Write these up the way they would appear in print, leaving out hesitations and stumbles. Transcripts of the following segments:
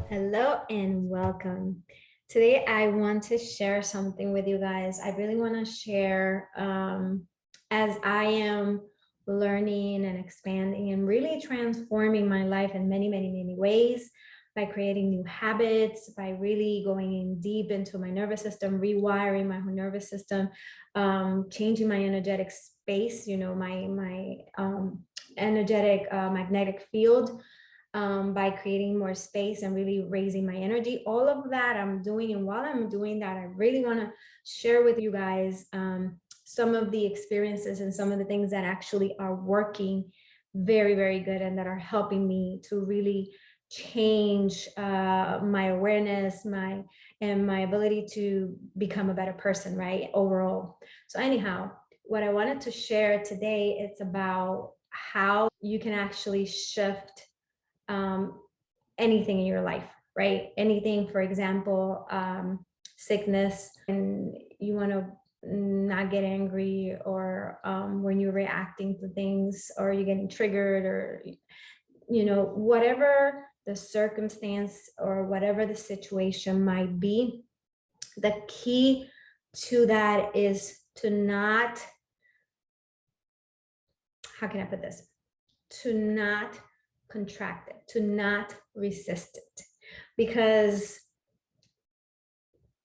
Hello and welcome. Today, I want to share something with you guys. I really want to share as I am learning and expanding and really transforming my life in many, many, many ways by creating new habits, by really going in deep into my nervous system, rewiring my whole nervous system, changing my energetic space, my energetic magnetic field, by creating more space and really raising my energy. All of that I'm doing. And while I'm doing that, I really want to share with you guys some of the experiences and some of the things that actually are working very, very good and that are helping me to really change my awareness, my ability to become a better person, right? Overall. So anyhow, what I wanted to share today, it's about how you can actually shift um, anything in your life, right? Anything, for example, sickness, and you want to not get angry, or when you're reacting to things, or you're getting triggered, or whatever the circumstance or whatever the situation might be, the key to that is to not, how can I put this? To not contract it, to not resist it. Because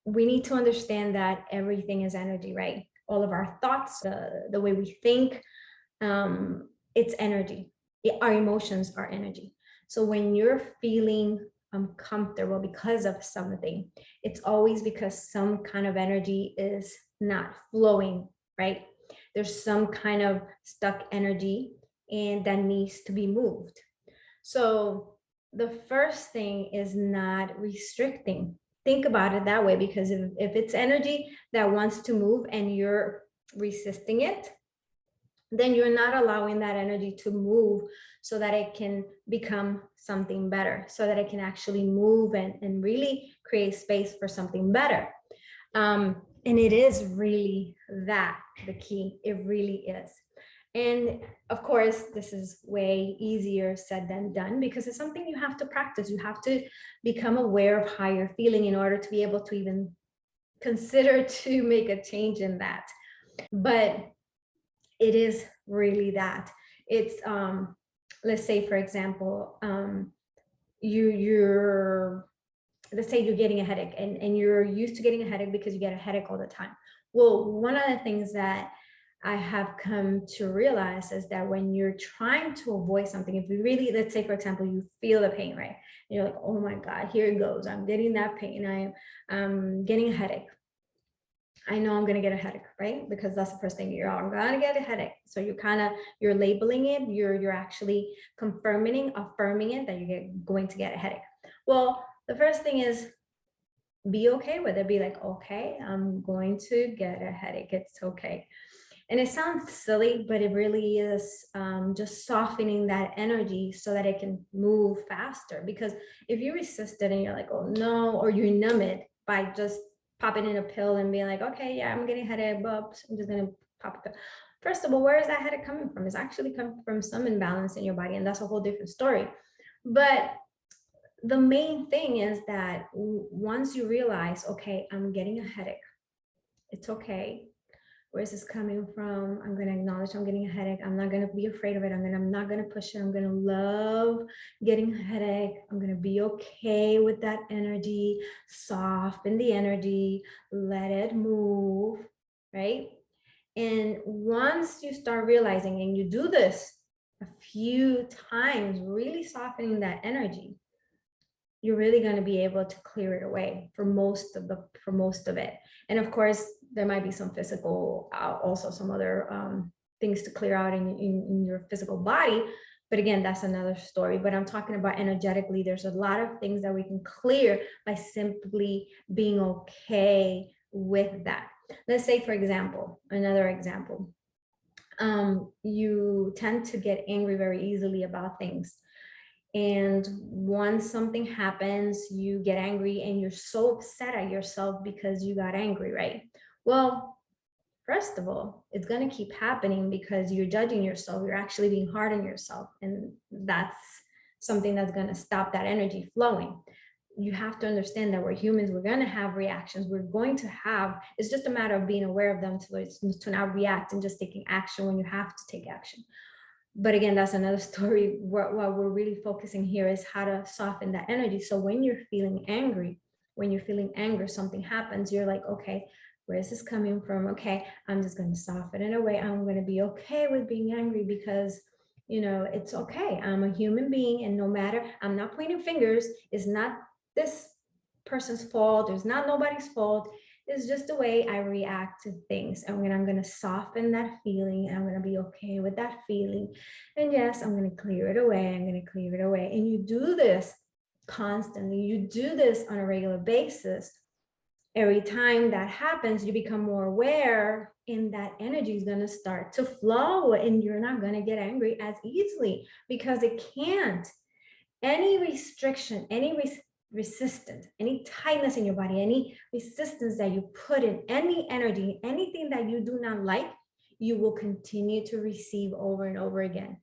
we need to understand that everything is energy, right? All of our thoughts, the way we think, it's energy. Our emotions are energy. So when you're feeling uncomfortable because of something, it's always because some kind of energy is not flowing, right? There's some kind of stuck energy and that needs to be moved. So the first thing is not restricting. Think about it that way, because if it's energy that wants to move and you're resisting it, then you're not allowing that energy to move so that it can become something better, so that it can actually move and really create space for something better. And it is really that the key. It really is. And of course, this is way easier said than done, because it's something you have to practice. You have to become aware of how you're feeling in order to be able to even consider to make a change in that. But it is really that. It's let's say, for example, you're let's say you're getting a headache, and you're used to getting a headache because you get a headache all the time. Well, one of the things that I have come to realize is that when you're trying to avoid something, if you really, let's say, for example, you feel the pain, right? And you're like, oh my God, here it goes. I'm getting that pain. I'm getting a headache. I know I'm going to get a headache, right? Because that's the first thing, I'm going to get a headache. So you're labeling it. You're actually affirming it that going to get a headache. Well, the first thing is, be okay with it. Be like, okay, I'm going to get a headache. It's okay. And it sounds silly, but it really is just softening that energy so that it can move faster. Because if you resist it and you're like, oh no, or you numb it by just popping in a pill and being like, okay, yeah, I'm getting a headache, but I'm just going to pop a pill. First of all, where is that headache coming from? It's actually coming from some imbalance in your body, and that's a whole different story. But the main thing is that once you realize, okay, I'm getting a headache, it's okay. Where is this coming from? I'm going to acknowledge I'm getting a headache. I'm not going to be afraid of it. I'm not going to push it. I'm going to love getting a headache. I'm going to be okay with that energy, soften the energy, let it move, right? And once you start realizing, and you do this a few times, really softening that energy, you're really going to be able to clear it away for most of it. And of course, there might be some physical, also some other things to clear out in your physical body. But again, that's another story. But I'm talking about energetically. There's a lot of things that we can clear by simply being okay with that. Let's say, for example, another example, you tend to get angry very easily about things. And once something happens, you get angry and you're so upset at yourself because you got angry, right? Well, first of all, it's going to keep happening because you're judging yourself. You're actually being hard on yourself. And that's something that's going to stop that energy flowing. You have to understand that we're humans. We're going to have reactions. We're going to have, it's just a matter of being aware of them to not react and just taking action when you have to take action. But again, that's another story. What we're really focusing here is how to soften that energy. So when you're feeling angry, something happens, you're like, okay, where is this coming from? Okay, I'm just going to soften it away. I'm going to be okay with being angry because, you know, it's okay. I'm a human being, and no matter, I'm not pointing fingers. It's not this person's fault. It's not nobody's fault. It's just the way I react to things. And when I'm going to soften that feeling, I'm going to be okay with that feeling. And yes, I'm going to clear it away. I'm going to clear it away. And you do this constantly. You do this on a regular basis. Every time that happens, you become more aware, and that energy is going to start to flow, and you're not going to get angry as easily because it can't. Any restriction, any resistance, any tightness in your body, any resistance that you put in, any energy, anything that you do not like, you will continue to receive over and over again.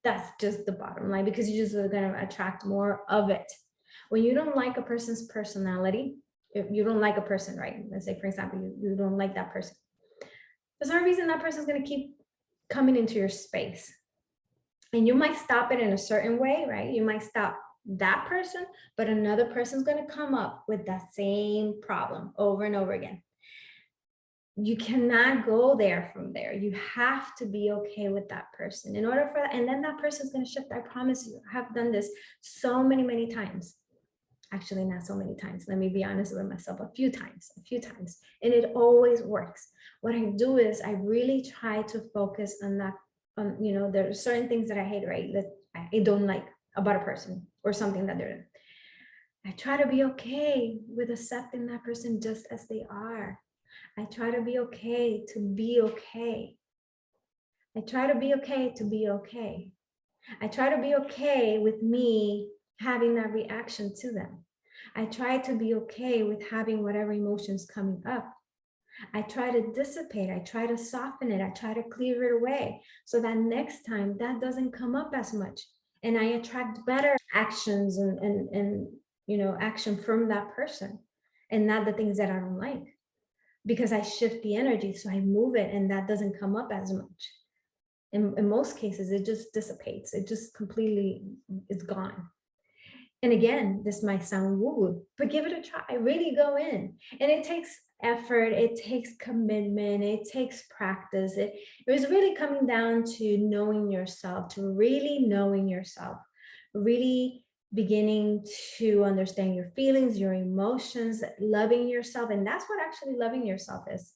That's just the bottom line, because you just are going to attract more of it. When you don't like a person's personality, if you don't like a person, right? Let's say, for example, you don't like that person. There's no reason that person is going to keep coming into your space. And you might stop it in a certain way, right? You might stop that person, but another person's going to come up with that same problem over and over again. You cannot go there from there. You have to be okay with that person in order for that. And then that person's going to shift. I promise you, I have done this so many, many times. Actually, not so many times. Let me be honest with myself, a few times. And it always works. What I do is I really try to focus on that. You know, there are certain things that I hate, right? That I don't like about a person or something that they're doing. I try to be okay with accepting that person just as they are. I try to be okay to be okay. I try to be okay to be okay. I try to be okay with me having that reaction to them. I try to be okay with having whatever emotions coming up. I try to dissipate. I try to soften it. I try to clear it away so that next time that doesn't come up as much. And I attract better actions and you know, action from that person, and not the things that I don't like, because I shift the energy. So I move it and that doesn't come up as much. In most cases, it just dissipates. It just completely is gone. And again, this might sound woo-woo, but give it a try. Really go in. And it takes effort, it takes commitment, it takes practice. It was really coming down to knowing yourself, to really knowing yourself, really beginning to understand your feelings, your emotions, loving yourself. And that's what actually loving yourself is.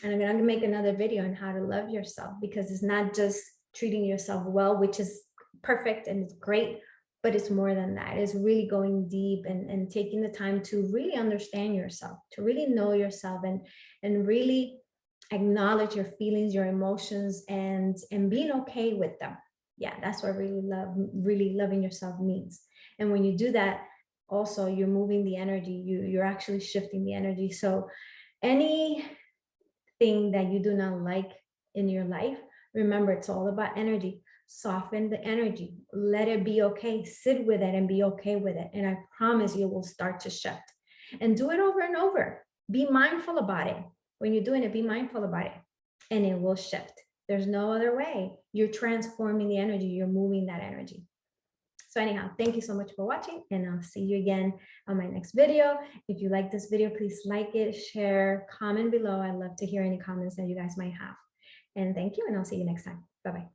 And I'm going to make another video on how to love yourself, because it's not just treating yourself well, which is perfect and it's great, but it's more than that. It's really going deep and taking the time to really understand yourself, to really know yourself, and really acknowledge your feelings, your emotions, and being okay with them. Yeah, that's what really loving yourself means. And when you do that, also you're moving the energy, you're actually shifting the energy. So anything that you do not like in your life, remember, it's all about energy. Soften the energy, let it be okay, sit with it and be okay with it. And I promise you will start to shift. And do it over and over. Be mindful about it. When you're doing it, be mindful about it, and it will shift. There's no other way. You're transforming the energy, you're moving that energy. So anyhow, thank you so much for watching, and I'll see you again on my next video. If you like this video, please like it, share, comment below. I'd love to hear any comments that you guys might have. And thank you, and I'll see you next time. Bye-bye.